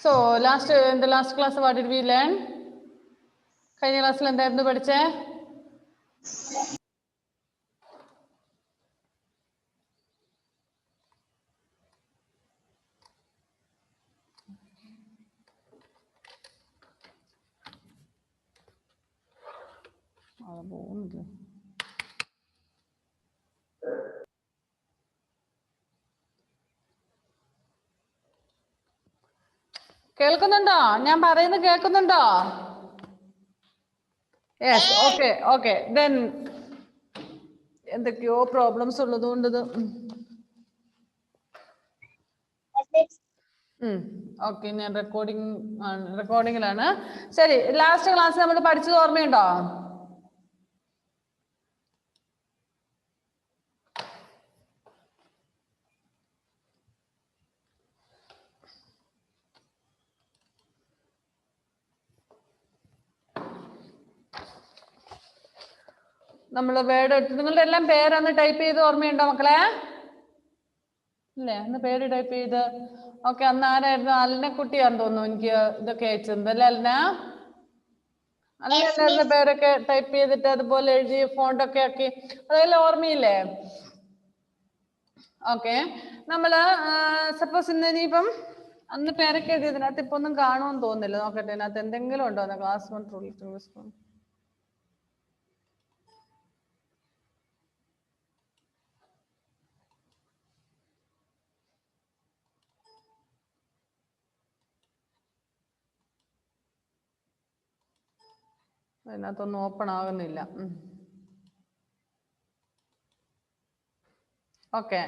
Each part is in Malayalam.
So in the last class, what did we learn? കഴിഞ്ഞ ക്ലാസ്സിൽ എന്തായിരുന്നു പഠിച്ചേ? കേൾക്കുന്നുണ്ടോ? ഞാൻ പറയുന്നത് കേൾക്കുന്നുണ്ടോ? Yes, okay okay. ദെൻ എന്തൊക്കെയോ പ്രോബ്ലംസ് ഉള്ളതുകൊണ്ട് ഓക്കെ, ഞാൻ റെക്കോർഡിങ്ങിലാണ്. ശരി, ലാസ്റ്റ് ക്ലാസ് നമ്മൾ പഠിച്ചത് ഓർമ്മയുണ്ടോ? നമ്മൾ വേർഡ് എടുത്ത് നിങ്ങളുടെ എല്ലാം പേരൊന്ന് ടൈപ്പ് ചെയ്ത് ഓർമ്മയുണ്ടോ മക്കളെ? ഇല്ലേ, അന്ന് പേര് ടൈപ്പ് ചെയ്ത്. ഓക്കെ, അന്ന് ആരായിരുന്നു? അലിനെ കുട്ടിയാന്ന് തോന്നുന്നു എനിക്ക് ഇതൊക്കെ അയച്ചത് അല്ലേ അലിന? അലിന്റെ പേരൊക്കെ ടൈപ്പ് ചെയ്തിട്ട് അതുപോലെ എഴുതി ഫോണ്ടൊക്കെ ആക്കി, അതെല്ലാം ഓർമ്മയില്ലേ? ഓക്കെ, നമ്മള് സപ്പോസ് ഇന്ന് ഇനിയിപ്പം അന്ന് പേരൊക്കെ എഴുതിയതിനകത്ത് ഇപ്പൊ ഒന്നും കാണുമെന്ന് തോന്നുന്നില്ല. നോക്കട്ടെ, ഇതിനകത്ത് എന്തെങ്കിലും ഉണ്ടോ? ക്ലാസ് 1 റൂൾ അതിനകത്തൊന്നും ഓപ്പൺ ആകുന്നില്ല. ഓക്കെ,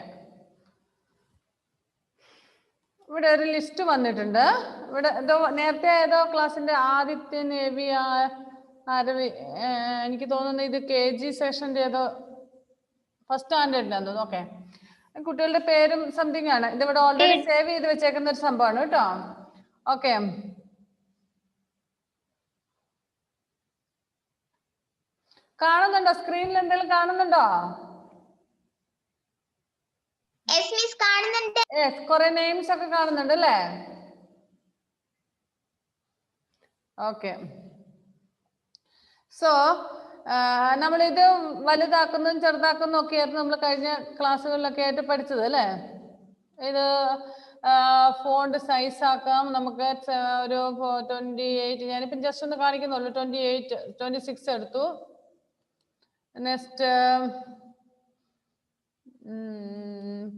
ഇവിടെ ഒരു ലിസ്റ്റ് വന്നിട്ടുണ്ട്. ഇവിടെ നേരത്തെ ഏതോ ക്ലാസ്സിന്റെ ആദിത്യൻ, എവി, ആരവി, എനിക്ക് തോന്നുന്നു ഇത് KG സെഷന്റെ ഏതോ ഫസ്റ്റ് സ്റ്റാൻഡേർഡിന്റെ തോന്നുന്നു. ഓക്കെ, കുട്ടികളുടെ പേരും സംതിങ് ആണ്. ഇതിവിടെ ഓൾറെഡി സേവ് ചെയ്ത് വെച്ചേക്കുന്ന ഒരു സംഭവമാണ് കേട്ടോ. ഓക്കെ, കാണുന്നുണ്ടോ? സ്ക്രീനിൽ എന്തെങ്കിലും കാണുന്നുണ്ടോ? കുറെ നെയിംസ് ഒക്കെ കാണുന്നുണ്ട് അല്ലേ? ഓക്കെ, സോ നമ്മളിത് വലുതാക്കുന്നതും ചെറുതാക്കുന്നതും ഒക്കെ ആയിരുന്നു നമ്മൾ കഴിഞ്ഞ ക്ലാസ്സുകളിലൊക്കെ ആയിട്ട് പഠിച്ചത് അല്ലേ? ഇത് ഫോണ്ട് സൈസ് ആക്കാം നമുക്ക്. ഒരു 28, ഞാനിപ്പം ജസ്റ്റ് ഒന്ന് കാണിക്കുന്നുള്ളൂ. 28, 26 എടുത്തു. നെക്സ്റ്റ്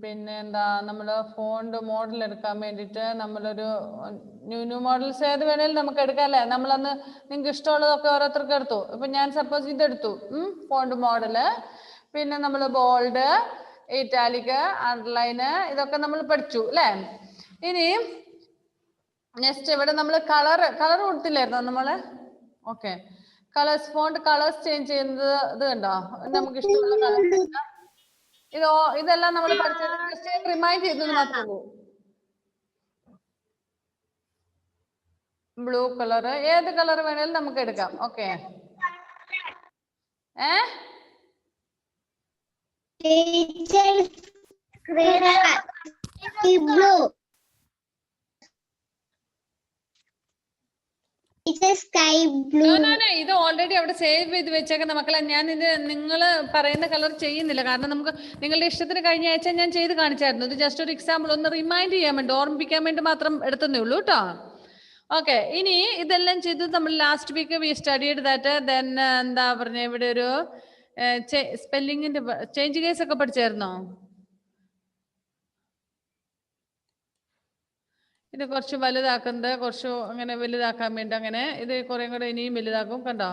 പിന്നെ എന്താ, നമ്മൾ ഫോണ്ട് മോഡൽ എടുക്കാൻ വേണ്ടിയിട്ട് നമ്മളൊരു ന്യൂ മോഡൽസ് ഏത് വേണേലും നമുക്ക് എടുക്കാം അല്ലേ? നമ്മളന്ന് നിങ്ങൾക്ക് ഇഷ്ടമുള്ളതൊക്കെ ഓരോരുത്തർക്ക് എടുത്തു. ഇപ്പൊ ഞാൻ സപ്പോസ് ഇതെടുത്തു, ഫോണ്ട് മോഡല്. പിന്നെ നമ്മൾ ബോൾഡ്, ഇറ്റാലിക്, അണ്ടർലൈന്, ഇതൊക്കെ നമ്മൾ പഠിച്ചു അല്ലേ? ഇനി നെക്സ്റ്റ് ഇവിടെ നമ്മൾ കളർ കൊടുത്തില്ലായിരുന്നോ നമ്മള്? Okay, colours, font colours change ചെയ്യുന്നത് ഇത് കണ്ടോ? നമുക്ക് ഇഷ്ടമുള്ള കളർ. ഇതെല്ലാം നമ്മൾ പഠിച്ചത് ജസ്റ്റ് റിമൈൻഡ് ചെയ്തത് മാത്രമേ ഉള്ളൂ. ബ്ലൂ കളർ, ഏത് കളർ വേണേലും നമുക്ക് എടുക്കാം. ഓക്കെ, ഇത് ഓൾറെഡി അവിടെ സേവ് ചെയ്ത് വെച്ചേക്കുന്ന മക്കളെ. ഞാൻ ഇത് നിങ്ങൾ പറയുന്ന കളർ ചെയ്യുന്നില്ല, കാരണം നമുക്ക് നിങ്ങളുടെ ഇഷ്ടത്തിന് കഴിഞ്ഞ ആഴ്ച ഞാൻ ചെയ്ത് കാണിച്ചായിരുന്നു. ഇത് ജസ്റ്റ് ഒരു എക്സാമ്പിൾ, ഒന്ന് റിമൈൻഡ് ചെയ്യാൻ വേണ്ടി, ഓർമ്മിപ്പിക്കാൻ വേണ്ടി മാത്രം എടുത്തേ ഉള്ളൂ കേട്ടോ. ഓക്കെ, ഇനി ഇതെല്ലാം ചെയ്ത് നമ്മൾ last week we studied that. Then എന്താ പറഞ്ഞ, ഇവിടെ ഒരു സ്പെല്ലിങ്ങിന്റെ ചേഞ്ച് കേസ് ഒക്കെ പഠിച്ചായിരുന്നോ? ഇത് കുറച്ച് വലുതാക്കുന്നത്, കുറച്ച് അങ്ങനെ വലുതാക്കാൻ വേണ്ടി അങ്ങനെ ഇത് കുറെ കൂടെ ഇനിയും വലുതാക്കും. കണ്ടോ?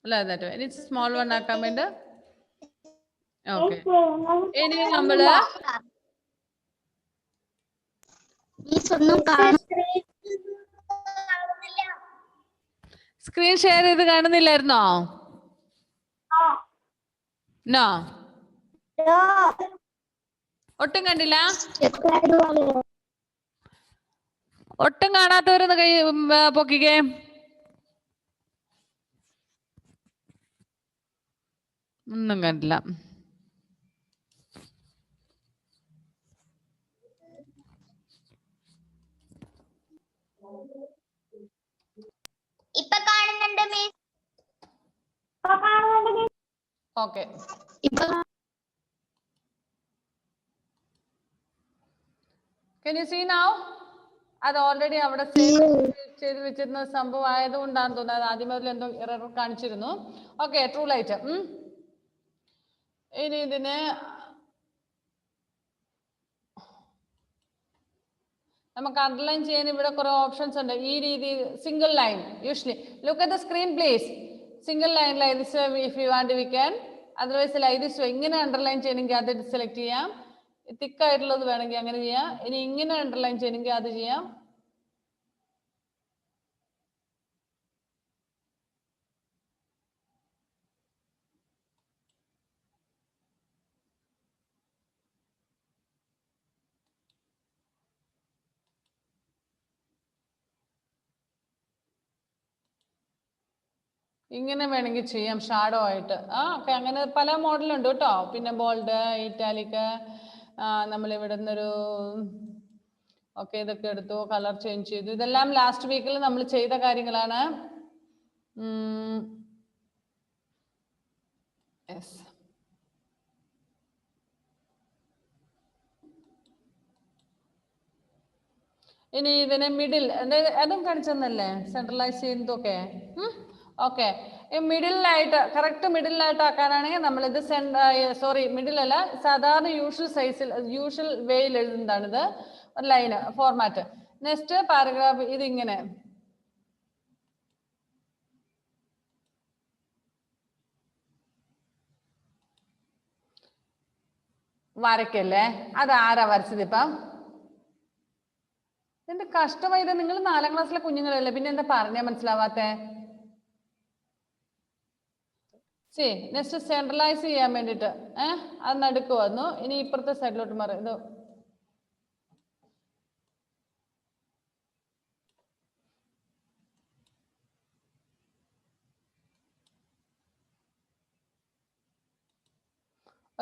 അല്ല, ദാറ്റ് ഇനി സ്മോൾ വൺ ആക്കാൻ വേണ്ടി. ഓക്കെ, ഇനി നമ്മള് സ്ക്രീൻ ഷെയർ ചെയ്ത് കാണുന്നില്ലായിരുന്നോ? നോ, ഒട്ടും കണ്ടില്ല? ഒട്ടും കാണാത്തവരൊന്ന് കൈ പൊക്കിക്കേ. ഒന്നും കണ്ടില്ല. ഇപ്പൊ കാണുന്നുണ്ട് miss. Okay. Can you see now? അത് ഓൾറെഡി അവിടെ ചെയ്ത് വെച്ചിരുന്ന സംഭവം ആയതുകൊണ്ടാണെന്ന് തോന്നുന്നത്. അത് ആദ്യം മുതൽ എന്തോ എറർ കാണിച്ചിരുന്നു. Okay, true light. ഇനി ഇതിന് നമുക്ക് അണ്ടർലൈൻ ചെയ്യാൻ ഇവിടെ കുറെ ഓപ്ഷൻസ് ഉണ്ട്. ഈ രീതിയിൽ single line usually look at the screen please. Single line like this if you want we can, otherwise like this ഇങ്ങനെ അണ്ടർലൈൻ ചെയ്യണമെങ്കിൽ അത് സെലക്ട് ചെയ്യാം. തിക്കായിട്ടുള്ളത് വേണമെങ്കിൽ അങ്ങനെ ചെയ്യാം. ഇനി ഇങ്ങനെ അണ്ടർലൈൻ ചെയ്യണമെങ്കിൽ അത് ചെയ്യാം. ഇങ്ങനെ വേണമെങ്കിൽ ചെയ്യാം ഷാഡോ ആയിട്ട്. ഓക്കെ, അങ്ങനെ പല മോഡലുണ്ട് കേട്ടോ. പിന്നെ ബോൾഡ്, ഇറ്റാലിക്, നമ്മൾ ഇവിടെ നിന്നൊരു ഓക്കെ ഇതൊക്കെ എടുത്തു, കളർ ചേഞ്ച് ചെയ്തു. ഇതെല്ലാം ലാസ്റ്റ് വീക്കിൽ നമ്മൾ ചെയ്ത കാര്യങ്ങളാണ്. യെസ്. ഇനി ഇതിനെ മിഡിൽ അതും കാണിച്ചെന്നല്ലേ സെൻട്രലൈസ് ചെയ്യുന്നതൊക്കെ. ഓക്കെ, ഈ മിഡിലായിട്ട് കറക്റ്റ് മിഡിലായിട്ട് ആക്കാനാണെങ്കിൽ നമ്മളിത് സോറി മിഡിൽ അല്ല, സാധാരണ യൂഷ്വൽ സൈസിൽ യൂഷ്വൽ വേയിൽ എഴുതുന്നതാണിത് ഒരു ലൈന് ഫോർമാറ്റ്. നെക്സ്റ്റ് പാരഗ്രാഫ് ഇതിങ്ങനെ വരയ്ക്കല്ലേ. അത് ആരാ വരച്ചത് ഇപ്പം? ഇതിന്റെ കഷ്ടമായി. ഇത് നിങ്ങൾ 4ാം ക്ലാസ്സിലെ കുഞ്ഞുങ്ങളല്ലേ, പിന്നെ എന്താ പറഞ്ഞാ മനസ്സിലാവാത്തെ? നെക്സ്റ്റ് സെൻട്രലൈസ് ചെയ്യാൻ വേണ്ടിട്ട് അത് നടുക്ക് വന്നു. ഇനി ഇപ്പുറത്തെ സൈഡിലോട്ട് മാറി. ഇത്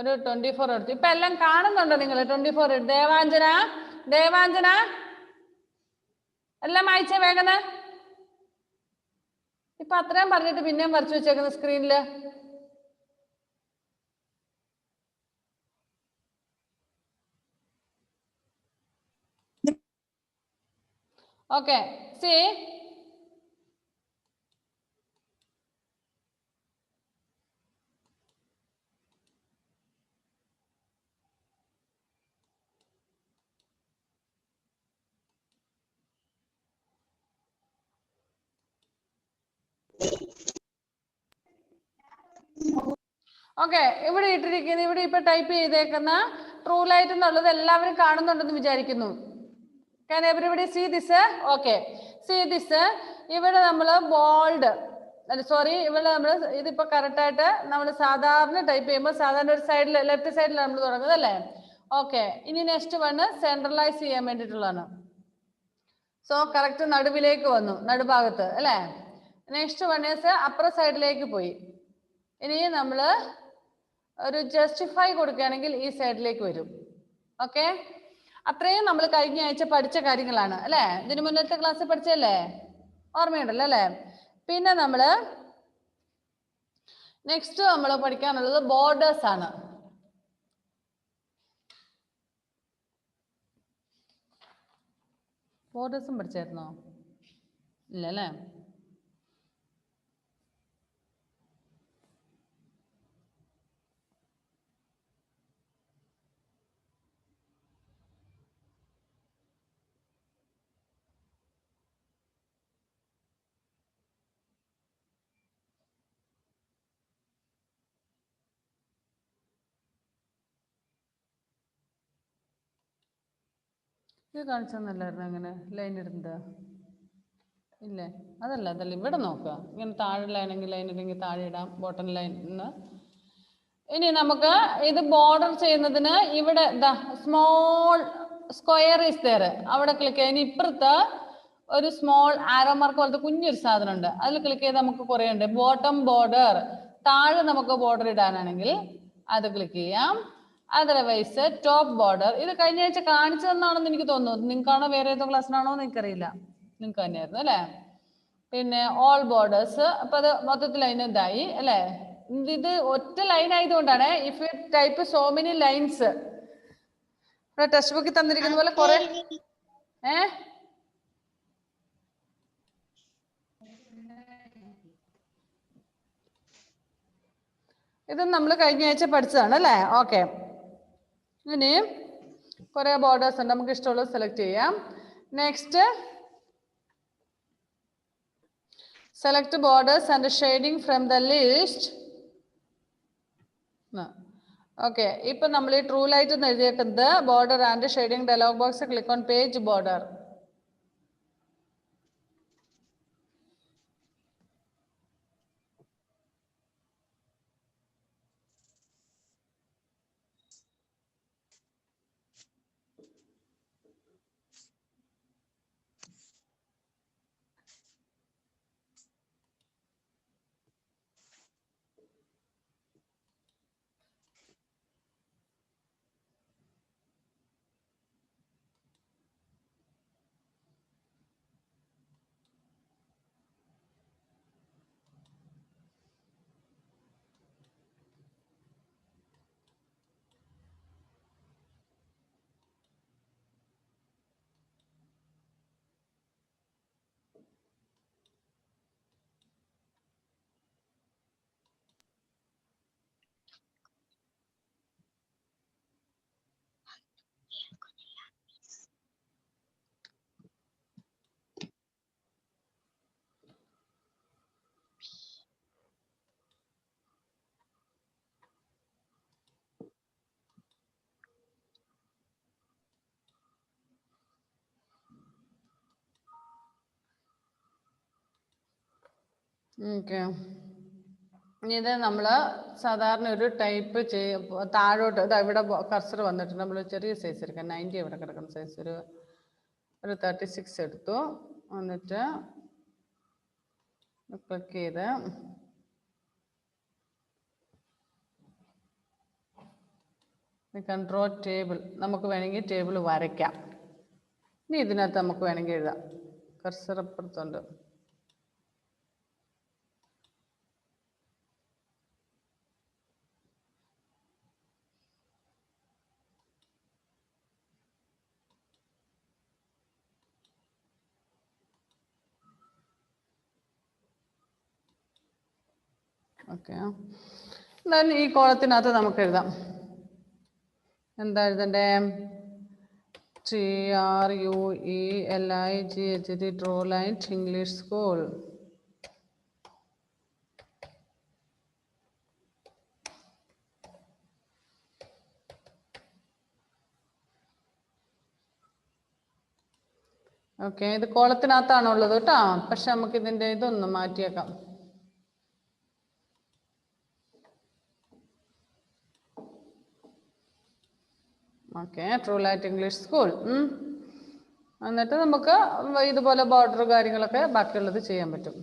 ഒരു 24 എടുത്തു. ഇപ്പൊ എല്ലാം കാണുന്നുണ്ടോ നിങ്ങൾ? 24 ദേവാഞ്ജന, ദേവാഞ്ജന എല്ലാം അയച്ചേ വേഗം. ഇപ്പൊ അത്രയും പറഞ്ഞിട്ട് പിന്നെയും വരച്ചു വെച്ചേക്കുന്ന സ്ക്രീനില്. ഓക്കെ, സി ഓക്കെ, ഇവിടെ ഇട്ടിരിക്കുന്ന ഇവിടെ ഇപ്പൊ ടൈപ്പ് ചെയ്തേക്കുന്ന ട്രൂ ലൈറ്റ് എന്നുള്ളത് എല്ലാവരും കാണുന്നുണ്ടെന്ന് വിചാരിക്കുന്നു. Can everybody see this? Okay, see this. ഇവിടെ നമ്മൾ ബോൾഡ് സോറി ഇവിടെ നമ്മൾ ഇതിപ്പോ കറക്റ്റ് ആയിട്ട് നമ്മൾ സാധാരണ ടൈപ്പ് ചെയ്യുമ്പോൾ സാധാരണ ഒരു സൈഡിൽ ലെഫ്റ്റ് സൈഡിൽ നമ്മൾ തുടങ്ങുന്നത് അല്ലേ. ഓക്കെ, ഇനി നെക്സ്റ്റ് വണ് സെൻട്രലൈസ് ചെയ്യാൻ വേണ്ടിയിട്ടുള്ളതാണ്. സോ കറക്റ്റ് നടുവിലേക്ക് വന്നു, നടുഭാഗത്ത് അല്ലേ. നെക്സ്റ്റ് വൺ ഈസ് അപ്പർ സൈഡിലേക്ക് പോയി. ഇനി നമ്മൾ ഒരു ജസ്റ്റിഫൈ കൊടുക്കുകയാണെങ്കിൽ ഈ സൈഡിലേക്ക് വരും. ഓക്കെ, അത്രയും നമ്മൾ കഴിഞ്ഞ ആഴ്ച പഠിച്ച കാര്യങ്ങളാണ് അല്ലേ. ഇതിന് മുന്നത്തെ ക്ലാസ്സിൽ പഠിച്ചല്ലേ, ഓർമ്മയുണ്ടല്ലോ അല്ലേ. പിന്നെ നമ്മള് നെക്സ്റ്റ് നമ്മൾ പഠിക്കാനുള്ളത് ബോർഡേഴ്സ് ആണ്. ബോർഡേഴ്സും പഠിച്ചായിരുന്നോ? ഇല്ല അല്ലേ. ഇത് കാണിച്ചൊന്നല്ലായിരുന്നു അങ്ങനെ ലൈൻ ഇടുന്നത്? ഇല്ലേ, അതല്ല ഇവിടെ നോക്കുക. ഇങ്ങനെ താഴെ ലൈനെങ്കിൽ ലൈൻ ഇല്ലെങ്കിൽ താഴെ ഇടാം, ബോട്ടം ലൈൻ. ഇനി നമുക്ക് ഇത് ബോർഡർ ചെയ്യുന്നതിന് ഇവിടെ സ്മോൾ സ്ക്വയർ ഈസ് ദെയർ, അവിടെ ക്ലിക്ക് ചെയ്യാം. ഇനി ഇപ്പുറത്ത് ഒരു സ്മോൾ ആരോ മാർക്ക് പോലത്തെ കുഞ്ഞൊരു സാധനം ഉണ്ട്, അതിൽ ക്ലിക്ക് ചെയ്ത് നമുക്ക് കുറേ ഉണ്ട്. ബോട്ടം ബോർഡർ, താഴെ നമുക്ക് ബോർഡർ ഇടാനാണെങ്കിൽ അത് ക്ലിക്ക് ചെയ്യാം. Otherwise top border. ഇത് കഴിഞ്ഞ ആഴ്ച കാണിച്ചു തന്നാണെന്ന് എനിക്ക് തോന്നുന്നു. നിങ്ങൾക്കാണോ വേറെ ഏതോ ക്ലാസ്സിനാണോ എന്ന് എനിക്കറിയില്ല. നിങ്ങൾക്ക് തന്നെയായിരുന്നു അല്ലേ. പിന്നെ ഓൾ ബോർഡേഴ്സ്, അപ്പൊ അത് മൊത്തത്തിൽ അതിന് ഇതായി അല്ലേ. ഇത് ഒറ്റ ലൈൻ ആയതുകൊണ്ടാണ്. If you type so many lines, text ബുക്കിൽ തന്നിരിക്കുന്ന പോലെ കുറെ ഇത് നമ്മൾ കഴിഞ്ഞ ആഴ്ച പഠിച്ചതാണ് അല്ലേ. ഓക്കെ, ഇനി കുറെ ബോർഡേഴ്സ് ഉണ്ട്, നമുക്ക് ഇഷ്ടമുള്ളത് സെലക്ട് ചെയ്യാം. Next select borders and shading from the list. Okay, ഇപ്പൊ നമ്മൾ ഈ ട്രൂ ലൈറ്റ് എന്ന് എഴുതിയേക്കുന്നത് border and shading dialog box, click on page border. Okay, ഇനി ഇത് നമ്മൾ സാധാരണ ഒരു ടൈപ്പ് താഴോട്ട് ഇവിടെ കർസർ വന്നിട്ട് നമ്മൾ ചെറിയ സൈസ് എടുക്കാം. 90 ഇവിടെ കിടക്കുന്ന സൈസ് ഒരു 36 എടുത്തു. എന്നിട്ട് ക്ലിക്ക് ചെയ്ത് കൺട്രോൾ ടേബിൾ, നമുക്ക് വേണമെങ്കിൽ ടേബിൾ വരയ്ക്കാം. ഇനി ഇതിനകത്ത് നമുക്ക് വേണമെങ്കിൽ എഴുതാം. കർസർ അപ്പുറത്തുണ്ട്. ഓക്കെ, എന്നാൽ ഈ കോളത്തിനകത്ത് നമുക്ക് എഴുതാം. എന്താ എഴുതണ്ടേ? TRUELIGHT true light English school. Okay, ഇത് കോളത്തിനകത്താണുള്ളത് കേട്ടോ. പക്ഷെ നമുക്ക് ഇതിൻ്റെ ഇതൊന്ന് മാറ്റിയേക്കാം. Okay, true light English school. എന്നിട്ട് നമുക്ക് ഇതുപോലെ ബോർഡർ കാര്യങ്ങളൊക്കെ ബാക്കിയുള്ളത് ചെയ്യാൻ പറ്റും.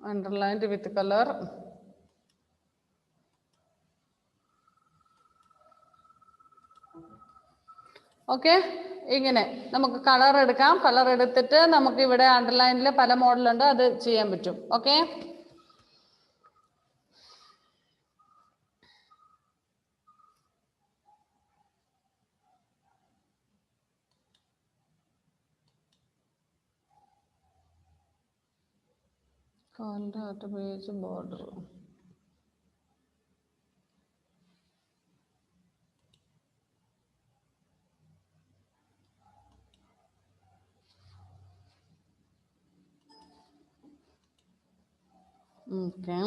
Underlined with color. ഓക്കെ, ഇങ്ങനെ നമുക്ക് കളർ എടുക്കാം. കളർ എടുത്തിട്ട് നമുക്ക് ഇവിടെ അണ്ടർലൈനിൽ പല മോഡലുണ്ട്, അത് ചെയ്യാൻ പറ്റും. Okay, page border. Okay.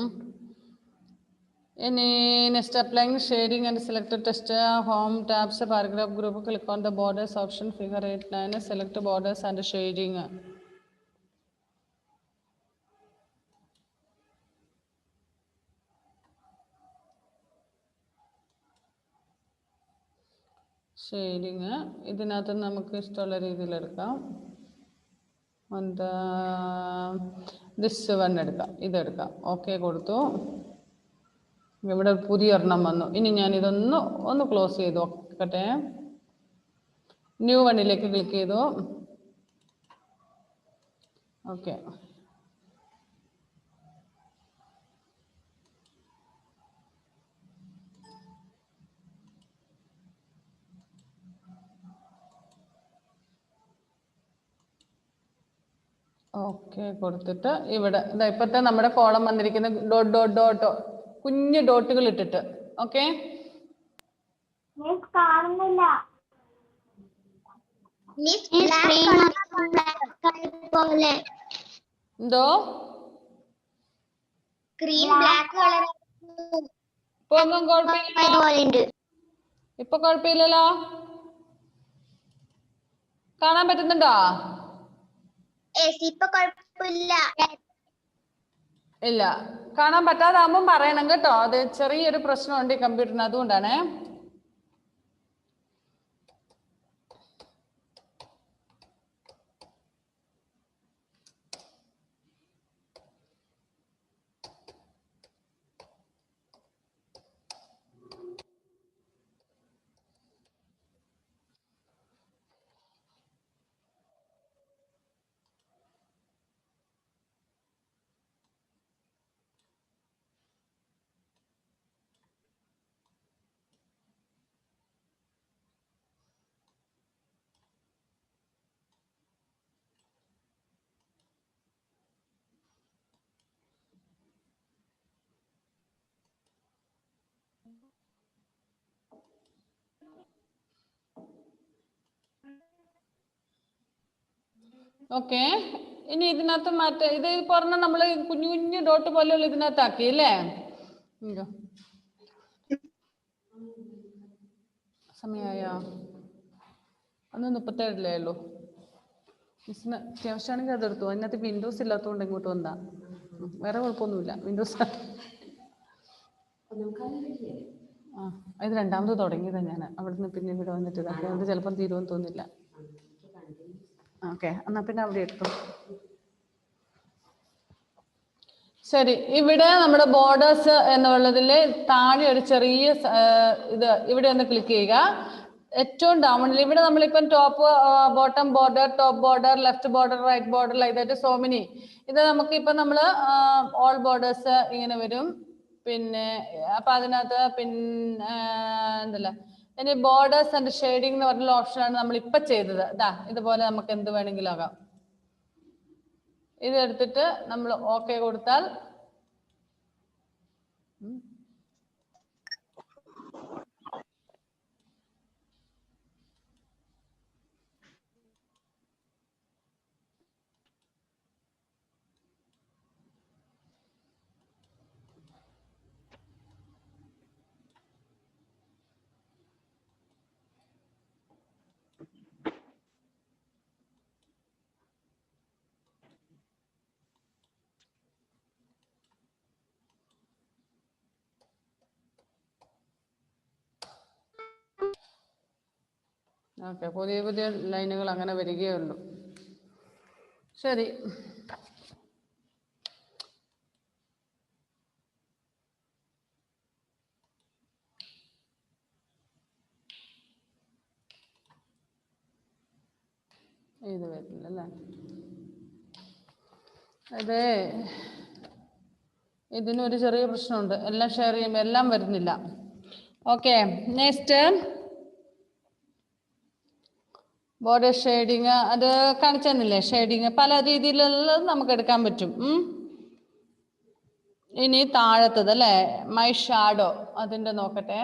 Any next applying shading and select text home tabs paragraph group, click on the borders option, figure 8(9), select borders and shading. Shading ഇതിനകത്ത് നമുക്ക് ഇഷ്ടമുള്ള രീതിയിൽ എടുക്കാം. എന്താ ദിസ് വൺ എടുക്കാം, ഇതെടുക്കാം. ഓക്കെ കൊടുത്തു. ഇവിടെ പുതിയ ഒരെണ്ണം വന്നു. ഇനി ഞാൻ ഒന്ന് ക്ലോസ് ചെയ്ത് നോക്കട്ടെ. ന്യൂ വണ്ണിലേക്ക് ക്ലിക്ക് ചെയ്തു. ഓക്കെ, ഓക്കെ കൊടുത്തിട്ട് ഇവിടെ ഇപ്പോഴത്തെ നമ്മുടെ കോളം വന്നിരിക്കുന്ന ഡോട്ട് ഡോട്ട് ഡോട്ട് കുഞ്ഞു ഡോട്ടുകൾ ഇട്ടിട്ട്. ഓക്കെ, കാണുന്നില്ല. എന്തോ സ്ക്രീൻ ബ്ലാക്ക് കളർ ഇപ്പൊ ഒന്നും കുഴപ്പമില്ല. ഇപ്പൊ കുഴപ്പമില്ലല്ലോ, കാണാൻ പറ്റുന്നുണ്ടോ? ഇപ്പൊ കുഴപ്പമില്ല. ഇല്ല, കാണാൻ പറ്റാതാകുമ്പോൾ പറയണം കേട്ടോ. അത് ചെറിയൊരു പ്രശ്നമുണ്ട് ഈ കമ്പ്യൂട്ടറിന്, അതുകൊണ്ടാണേ. ഓക്കെ, ഇനി ഇതിനകത്ത് മറ്റേ ഇത് പറഞ്ഞ നമ്മൾ കുഞ്ഞു കുഞ്ഞു ഡോട്ട് പോലെയുള്ള ഇതിനകത്താക്കി അല്ലേ? സമയമായോ? 1:37 ഉള്ളൂ. മിസ്സിന് അത്യാവശ്യമാണെങ്കിൽ അതെടുത്തു. അതിനകത്ത് വിൻഡോസ് ഇല്ലാത്തതുകൊണ്ട് ഇങ്ങോട്ട് വന്നാ. വേറെ കുഴപ്പമൊന്നുമില്ല. വിൻഡോസ് ഇത് രണ്ടാമത് തുടങ്ങിയതാണ് ഞാൻ. അവിടുന്ന് പിന്നെ ഇവിടെ വന്നിട്ട് ഇതാക്കി. അത് ചിലപ്പം തീരുമെന്ന് തോന്നില്ല. ഓക്കെ, എന്നാൽ പിന്നെ അവിടെ എടുത്തു. ശരി, ഇവിടെ നമ്മുടെ ബോർഡേഴ്സ് എന്നുള്ളതിൽ താഴെ ഒരു ചെറിയ ഇത് ഇവിടെ ഒന്ന് ക്ലിക്ക് ചെയ്യുക. ഏറ്റവും ഡൗണിൽ ഇവിടെ നമ്മളിപ്പം top bottom border, top border, left border, right border, like that so many. ഇത് നമുക്ക് ഇപ്പം നമ്മൾ ഓൾ ബോർഡേഴ്സ് ഇങ്ങനെ വരും. പിന്നെ അപ്പം അതിനകത്ത് പിന്നെ എന്തല്ല ഇനി ബോർഡേഴ്സ് ആൻഡ് ഷെയ്ഡിങ് എന്ന് പറഞ്ഞുള്ള ഓപ്ഷനാണ് നമ്മൾ ഇപ്പം ചെയ്തത്. ഇതുപോലെ നമുക്ക് എന്ത് വേണമെങ്കിലും ആകാം. ഇതെടുത്തിട്ട് നമ്മൾ ഓക്കെ കൊടുത്താൽ ഓക്കെ, പുതിയ പുതിയ ലൈനുകൾ അങ്ങനെ വരികയുള്ളൂ. ശരി, ഇത് വരുന്നില്ല അല്ലേ? അതെ, ഇതിനൊരു ചെറിയ പ്രശ്നമുണ്ട്. എല്ലാം ഷെയർ ചെയ്യുമ്പോൾ എല്ലാം വരുന്നില്ല. ഓക്കെ, നെക്സ്റ്റ് ബോർഡർ ഷെയ്ഡിങ് അത് കാണിച്ചു തന്നില്ലേ? ഷെയ്ഡിങ് പല രീതിയിലുള്ളത് നമുക്ക് എടുക്കാൻ പറ്റും. ഇനി താഴത്തത് അല്ലേ, മൈ ഷാഡോ, അതിൻ്റെ നോക്കട്ടെ.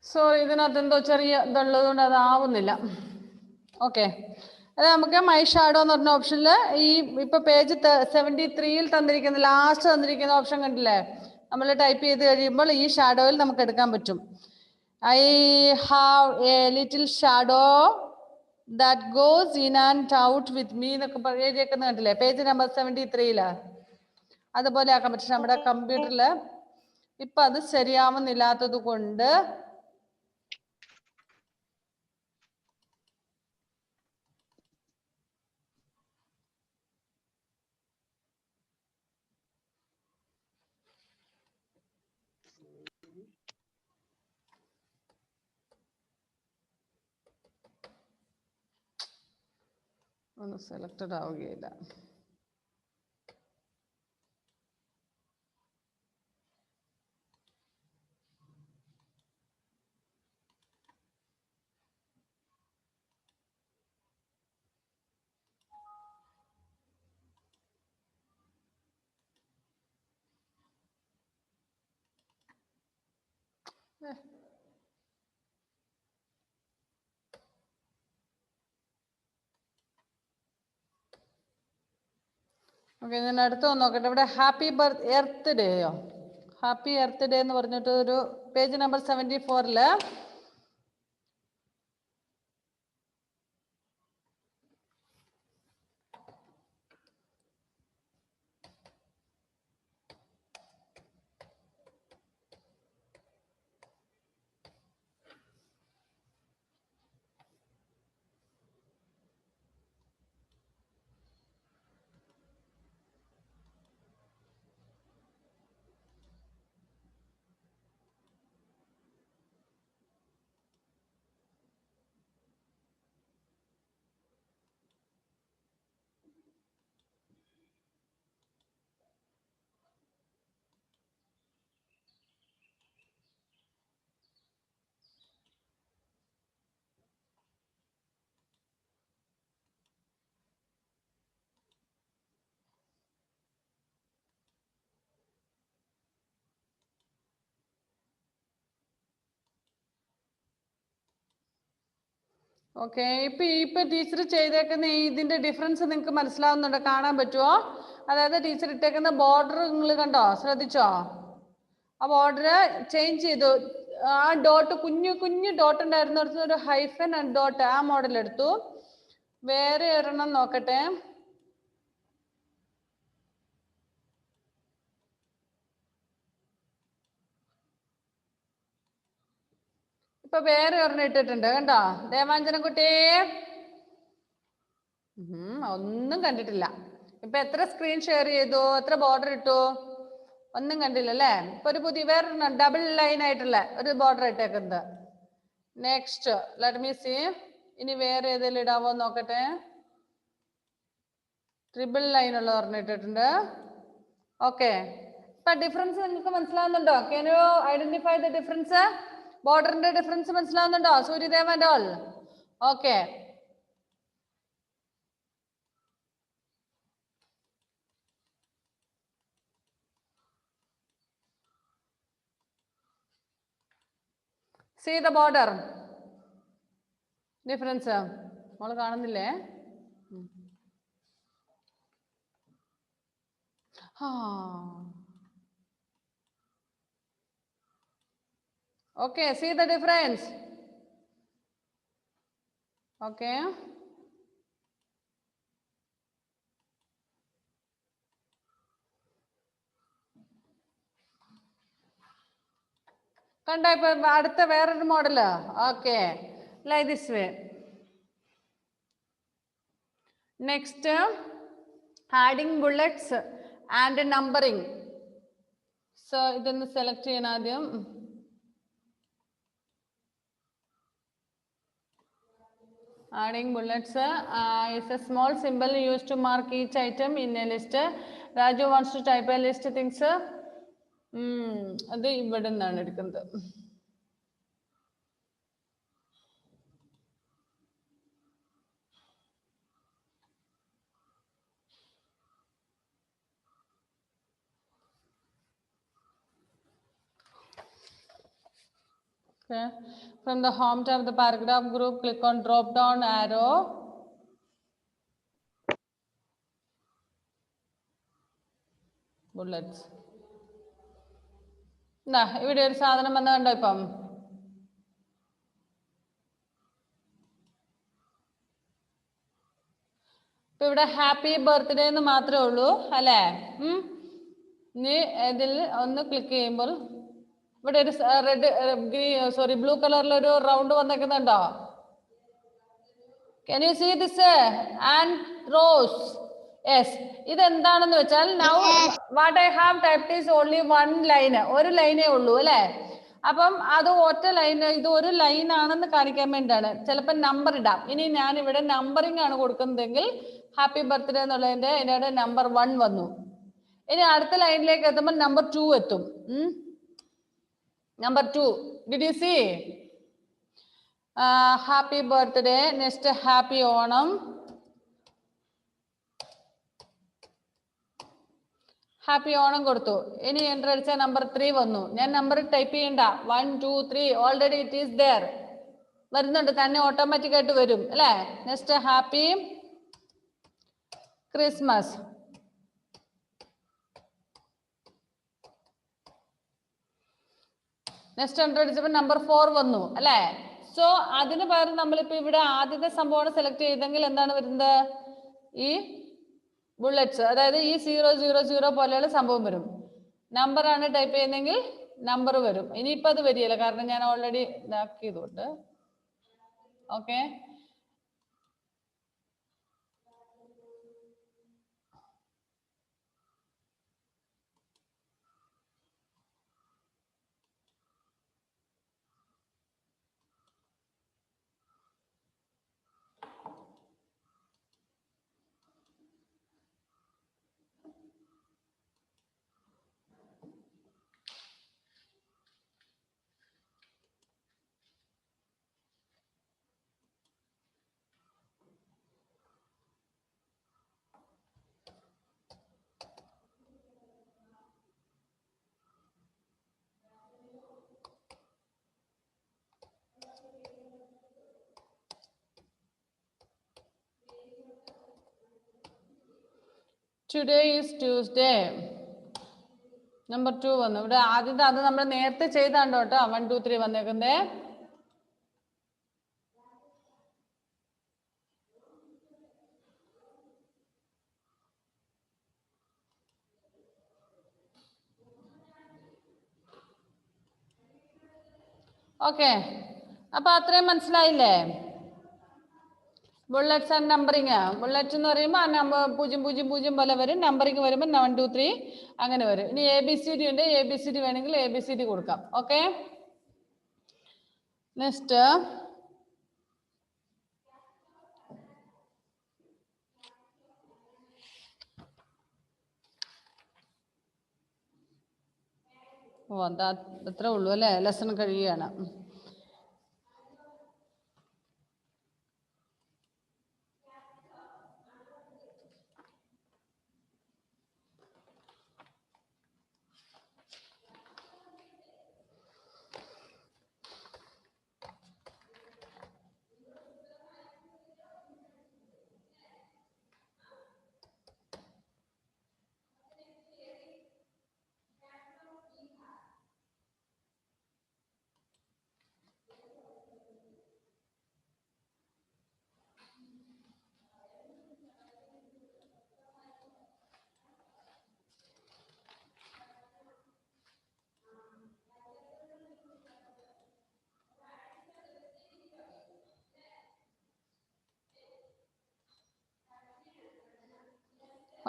സോ ഇതിനകത്ത് എന്തോ ചെറിയ ഇതുള്ളത് കൊണ്ട് അതാവുന്നില്ല. ഓക്കെ, അത് നമുക്ക് മൈ ഷാഡോ എന്ന് പറഞ്ഞ ഓപ്ഷനിൽ ഈ ഇപ്പൊ പേജ് 73-ൽ തന്നിരിക്കുന്ന ലാസ്റ്റ് തന്നിരിക്കുന്ന ഓപ്ഷൻ കണ്ടില്ലേ, നമ്മൾ ടൈപ്പ് ചെയ്ത് കഴിയുമ്പോൾ ഈ ഷാഡോയിൽ നമുക്ക് എടുക്കാൻ പറ്റും. I have A little shadow that goes in and out with me എന്നൊക്കെ എഴുതിയേക്കുന്നത് കണ്ടില്ലേ, പേജ് നമ്പർ 73-ല്. അതുപോലെ ആക്കാൻ പറ്റും. നമ്മുടെ കമ്പ്യൂട്ടറിൽ ഇപ്പൊ അത് ശരിയാവുന്നില്ലാത്തത് കൊണ്ട് ഒന്ന് സെലക്റ്റഡ് ആവുകയില്ല. ഓക്കെ, ഞാൻ അടുത്ത് നോക്കട്ടെ. ഇവിടെ ഹാപ്പി എർത്ത് ഡേയോ, ഹാപ്പി എർത്ത് ഡേ എന്ന് പറഞ്ഞിട്ട് ഒരു പേജ് നമ്പർ 74-ല് ഓക്കെ, ഇപ്പൊ ടീച്ചർ ചെയ്തേക്കുന്ന ഇതിന്റെ ഡിഫറൻസ് നിങ്ങൾക്ക് മനസ്സിലാവുന്നുണ്ടോ, കാണാൻ പറ്റുമോ? അതായത് ടീച്ചർ ഇട്ടേക്കുന്ന ബോർഡർ നിങ്ങൾ കണ്ടോ, ശ്രദ്ധിച്ചോ? ആ ബോർഡർ ചേഞ്ച് ചെയ്തു. ആ ഡോട്ട് കുഞ്ഞു കുഞ്ഞു ഡോട്ട് ഉണ്ടായിരുന്നു, ഒരു ഹൈഫൻ ഡോട്ട്, ആ മോഡൽ എടുത്തു. വേറെ ഒരെണ്ണം നോക്കട്ടെ. ഇപ്പൊ വേറെ ഒരെണ്ണം ഇട്ടിട്ടുണ്ട് കണ്ടോ, ദേവാഞ്ജനക്കുട്ടി? ഒന്നും കണ്ടിട്ടില്ല. ഇപ്പൊ എത്ര സ്ക്രീൻ ഷെയർ ചെയ്തു, എത്ര ബോർഡർ ഇട്ടു, ഒന്നും കണ്ടില്ല അല്ലേ? ഇപ്പൊ ഒരു പുതിയ വേറെ ഡബിൾ ലൈൻ ആയിട്ടുള്ള ഒരു ബോർഡർ ഇട്ടേക്കുന്നത്. നെക്സ്റ്റ് ലെറ്റ് മീ സീ, ഇനി വേറെ ഏതെങ്കിലും ഇടാവോ നോക്കട്ടെ. ട്രിപ്പിൾ ലൈൻ ഉള്ള ഒരെണ്ണം ഇട്ടിട്ടുണ്ട്. ഓക്കെ, ഇപ്പൊ ഡിഫറൻസ് നിങ്ങൾക്ക് മനസ്സിലാവുന്നുണ്ടോ? Can you identify the difference? ബോർഡറിന്റെ ഡിഫറൻസ് മനസ്സിലാവുന്നുണ്ടോ Suryadev and all? Okay, see the border difference. നമ്മൾ കാണുന്നില്ലേ? Okay, see the difference. Okay, കണ്ടോ ഇപ്പൊ അടുത്ത വേറൊരു model. Okay, like this way. Next adding bullets and numbering. So ഇതൊന്ന് സെലക്ട് ചെയ്യണം ആദ്യം. Adding bullets is a small symbol used to mark each item in a list. Raju wants to type a list things. അത് ഇവിടെ നിന്നാണ് എടുക്കുന്നത്. Okay. From the home tab of the paragraph group, click on drop down arrow. Bullets. ഇവിടെ ഒരു സാധനം വന്ന കണ്ടോ ഇപ്പം? ഇപ്പൊ ഇവിടെ ഹാപ്പി ബർത്ത്ഡേ എന്ന് മാത്രമേ ഉള്ളൂ അല്ലേ? ഇനി ഇതിൽ ഒന്ന് ക്ലിക്ക് ചെയ്യുമ്പോൾ ഇവിടെ ഒരു ബ്ലൂ കളറിൽ ഒരു round വന്നേക്കുന്നുണ്ടോ? Can you see this? And rose. Yes. ഇതെന്താണെന്ന് വെച്ചാൽ now what I have typed is only one line. ഒരു ലൈനേ ഉള്ളൂ അല്ലേ? അപ്പം അത് ഒറ്റ ലൈൻ, ഇത് ഒരു ലൈൻ ആണെന്ന് കാണിക്കാൻ വേണ്ടിയാണ്. ചിലപ്പോൾ നമ്പർ ഇടാം. ഇനി ഞാൻ ഇവിടെ നമ്പറിംഗ് ആണ് കൊടുക്കുന്നതെങ്കിൽ ഹാപ്പി ബർത്ത്ഡേ എന്നുള്ളതിന്റെ ഇതിന്റെ നമ്പർ 1 വന്നു. ഇനി അടുത്ത ലൈനിലേക്ക് എത്തുമ്പോൾ നമ്പർ 2 എത്തും. Number 2. Did you see? Happy birthday. Next happy Onam. Happy Onam കൊടുത്തു. ഇനി എൻ്റർ അടിച്ച നമ്പർ 3 വന്നു. ഞാൻ നമ്പർ ടൈപ്പ് ചെയ്യണ്ട. 1 2 3 ഓൾറെഡി ഇറ്റ് ഈസ് ദെയർ. വരുന്നുണ്ട്, തന്നെ ഓട്ടോമാറ്റിക് ആയിട്ട് വരും അല്ലേ? Next happy Christmas. Next enter അടിച്ചപ്പോൾ നമ്പർ 4 വന്നു അല്ലേ? സോ അതിന് പകരം നമ്മളിപ്പോ ഇവിടെ ആദ്യത്തെ സംഭവമാണ് സെലക്ട് ചെയ്തെങ്കിൽ എന്താണ് വരുന്നത്? ഈ ബുള്ളറ്റ്സ്, അതായത് ഈ 000 പോലെയുള്ള സംഭവം വരും. നമ്പർ ആണ് ടൈപ്പ് ചെയ്യുന്നെങ്കിൽ നമ്പർ വരും. ഇനിയിപ്പോൾ അത് വരികയില്ല, കാരണം ഞാൻ ഓൾറെഡി ഇതാക്കിയതുകൊണ്ട്. Okay, today is Tuesday. Number 2 വന്നു. ഇവിടെ ആദ്യത്തെ അത് നമ്മൾ നേരത്തെ ചെയ്താണ്ടോ കേട്ടോ 1 2 3 വന്നേക്കുന്നേ. ഓക്കെ, അപ്പൊ അത്രയും മനസ്സിലായില്ലേ? Bullets and numbering. ബുള്ളറ്റ് എന്ന് പറയുമ്പോൾ ആ നമ്പർ 000 പോലെ വരും. നമ്പറിങ് വരുമ്പോൾ 1 2 3 അങ്ങനെ വരും. ഇനി ABCD ഉണ്ട്, ABCD വേണമെങ്കിൽ ABCD കൊടുക്കാം. ഓക്കെ, നെക്സ്റ്റ് അത്രേ ഉള്ളൂ അല്ലേ? ലെസൺ കഴിയുകയാണ്.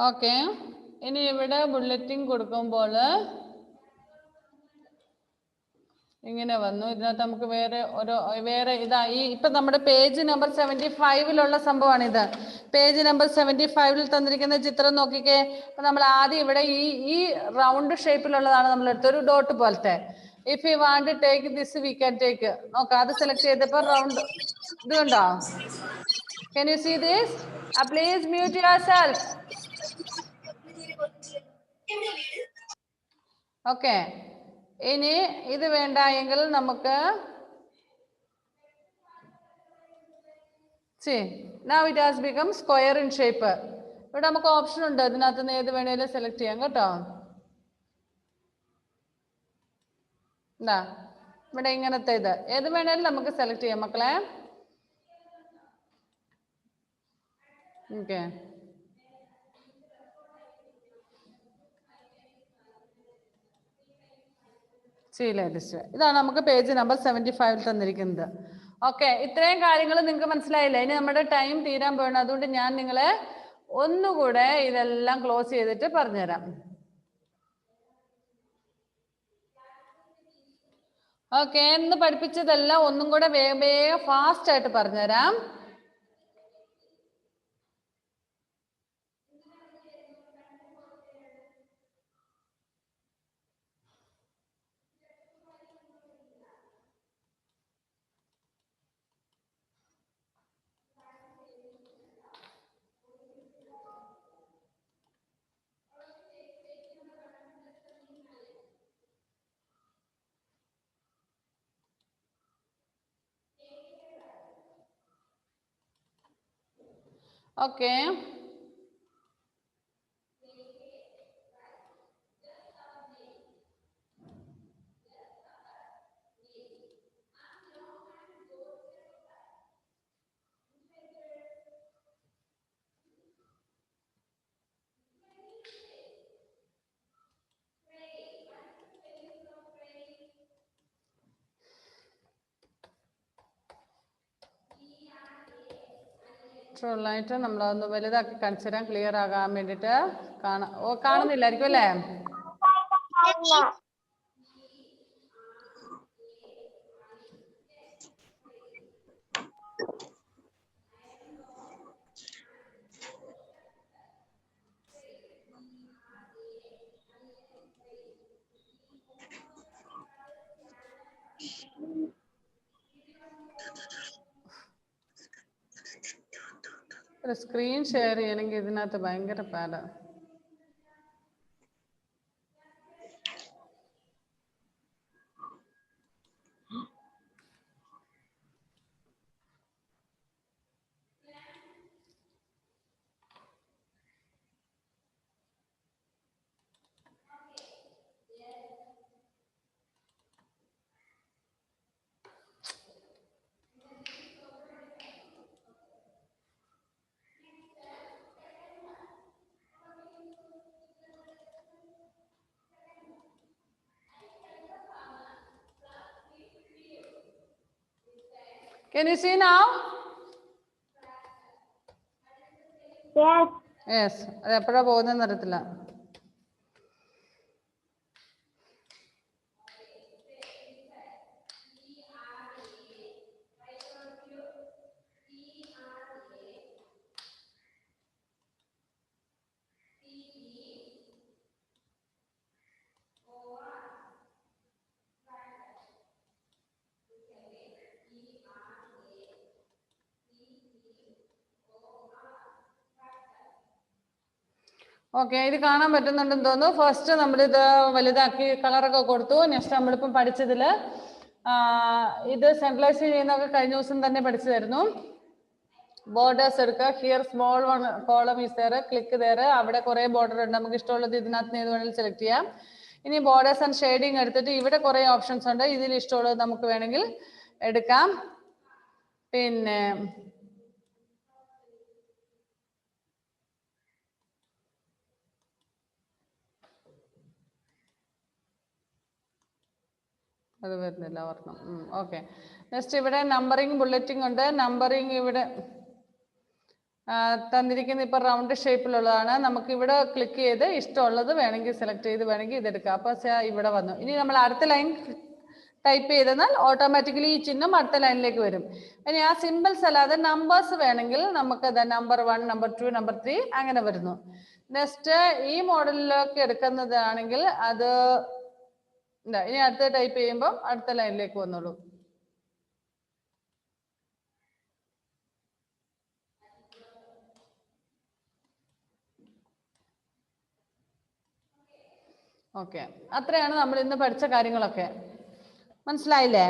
ഓക്കെ, ഇനി ഇവിടെ ബുള്ളറ്റിംഗ് കൊടുക്കുമ്പോൾ ഇങ്ങനെ വന്നു. ഇതിനകത്ത് നമുക്ക് വേറെ ഇതാ ഇപ്പൊ നമ്മുടെ പേജ് നമ്പർ 75 സംഭവമാണ് ഇത്. പേജ് നമ്പർ 75 തന്നിരിക്കുന്ന ചിത്രം നോക്കിക്കേ. അപ്പൊ നമ്മൾ ആദ്യം ഇവിടെ ഈ റൗണ്ട് ഷേപ്പിലുള്ളതാണ് നമ്മൾ എടുത്തത്, ഒരു ഡോട്ട് പോലത്തെ. If you want take this we can take. നോക്കാം, അത് സെലക്ട് ചെയ്തപ്പോൾ റൗണ്ട് ഇത് കണ്ടോ? Can you see this? Please mute yourself. Okay, ഇനി ഇത് വേണ്ട എങ്കിൽ നമുക്ക് See, now it has become square in shape. ഇവിടെ നമുക്ക് ഓപ്ഷൻ ഉണ്ട്, ഇതിനകത്ത് നിന്ന് ഏത് വേണേലും സെലക്ട് ചെയ്യാം കേട്ടോ. എന്താ ഇവിടെ ഇങ്ങനത്തെ ഇത് ഏത് വേണേലും നമുക്ക് സെലക്ട് ചെയ്യാം മക്കളെ. ഓക്കെ, ഇതാണ് നമുക്ക് പേജ് നമ്പർ 75 തന്നിരിക്കുന്നത്. ഓക്കെ, ഇത്രയും കാര്യങ്ങൾ നിങ്ങൾക്ക് മനസ്സിലായില്ലേ? ഇനി നമ്മുടെ ടൈം തീരാൻ പോകണം, അതുകൊണ്ട് ഞാൻ നിങ്ങളെ ഒന്നുകൂടെ ഇതെല്ലാം ക്ലോസ് ചെയ്തിട്ട് പറഞ്ഞുതരാം. ഓക്കെ, എന്ന് പഠിപ്പിച്ചതെല്ലാം ഒന്നും കൂടെ വേഗം വേഗം ഫാസ്റ്റ് ആയിട്ട് പറഞ്ഞുതരാം. ഓക്കെ, ഫുള്ളായിട്ട് നമ്മളതൊന്ന് വലുതാക്കി കാണിച്ചു തരാം, ക്ലിയർ ആകാൻ വേണ്ടിയിട്ട്. കാണുന്നില്ലായിരിക്കും അല്ലേ? ഒരു സ്ക്രീൻ ഷെയർ ചെയ്യണമെങ്കിൽ ഇതിനകത്ത് ഭയങ്കര പാടാണ്. Can you see now? Yes. Yes. അത് എപ്പോഴാ പോകുന്നതെന്ന് അറിയത്തില്ല. ഓക്കെ, ഇത് കാണാൻ പറ്റുന്നുണ്ടെന്ന് തോന്നുന്നു. ഫസ്റ്റ് നമ്മളിത് വലുതാക്കി കളറൊക്കെ കൊടുത്തു. നെക്സ്റ്റ് നമ്മളിപ്പം പഠിച്ചതിൽ ഇത് സെൻട്രലൈസ് ചെയ്യുന്നതൊക്കെ കഴിഞ്ഞ ദിവസം തന്നെ പഠിച്ചതായിരുന്നു. ബോർഡേഴ്സ് എടുക്കുക. Here small one column is there, click there. അവിടെ കുറേ ബോർഡർ ഉണ്ട്, നമുക്ക് ഇഷ്ടമുള്ളത് ഇതിനകത്ത് നിന്ന് ഏത് വേണമെങ്കിലും സെലക്ട് ചെയ്യാം. ഇനി ബോർഡേഴ്സ് ആൻഡ് ഷെയ്ഡിങ് എടുത്തിട്ട് ഇവിടെ കുറേ ഓപ്ഷൻസ് ഉണ്ട്, ഇതിൽ ഇഷ്ടമുള്ളത് നമുക്ക് വേണമെങ്കിൽ എടുക്കാം. പിന്നെ അത് വരുന്നില്ല ഓർക്കണം. ഓക്കെ, നെക്സ്റ്റ് ഇവിടെ നമ്പറിങ് ബുള്ളറ്റിംഗ് ഉണ്ട്. നമ്പറിങ് ഇവിടെ തന്നിരിക്കുന്ന ഇപ്പം റൗണ്ട് ഷേപ്പിലുള്ളതാണ്. നമുക്ക് ഇവിടെ ക്ലിക്ക് ചെയ്ത് ഇഷ്ടമുള്ളത് വേണമെങ്കിൽ സെലക്ട് ചെയ്ത് വേണമെങ്കിൽ ഇതെടുക്കാം. അപ്പോൾ ഇവിടെ വന്നു. ഇനി നമ്മൾ അടുത്ത ലൈൻ ടൈപ്പ് ചെയ്തെന്നാൽ ഓട്ടോമാറ്റിക്കലി ഈ ചിഹ്നം അടുത്ത ലൈനിലേക്ക് വരും. ഇനി ആ സിമ്പിൾസ് അല്ലാതെ നമ്പേഴ്സ് വേണമെങ്കിൽ നമുക്ക് നമ്പർ 1, നമ്പർ 2, നമ്പർ 3 അങ്ങനെ വരുന്നു. നെക്സ്റ്റ് ഈ മോഡലിലേക്ക് എടുക്കുന്നതാണെങ്കിൽ അത് ഇനി അടുത്ത ടൈപ്പ് ചെയ്യുമ്പോൾ അടുത്ത ലൈനിലേക്ക് വന്നോളൂ. ഓക്കെ, അത്രയാണ് നമ്മൾ ഇന്ന് പഠിച്ച കാര്യങ്ങളൊക്കെ. മനസ്സിലായില്ലേ?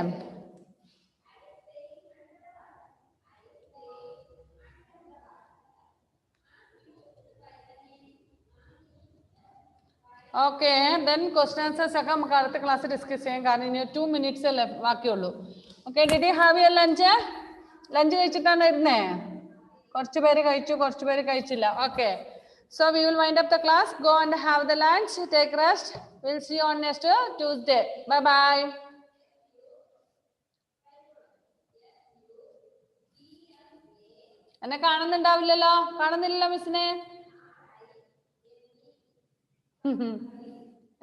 ഓക്കെ ദെൻ ക്വസ്റ്റ്യൻ ആൻസേഴ്സ് ഒക്കെ നമുക്ക് അടുത്ത ക്ലാസ് ഡിസ്കസ് ചെയ്യാം കാരണം ഇനി 2 minutes അല്ലേ ബാക്കിയുള്ളൂ. Okay did you have your lunch? Lunch കഴിച്ചിട്ടാണ് ഇരുന്നേ? കുറച്ച് പേര് കഴിച്ചു, കുറച്ച് പേര് കഴിച്ചില്ല. Okay so we will wind up the class. Go and have the lunch, take rest. Will see you on next Tuesday. Bye bye. എന്നെ കാണുന്നുണ്ടാവില്ലല്ലോ? കാണുന്നില്ലല്ലോ മിസ്സിനെ?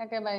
Okay bye.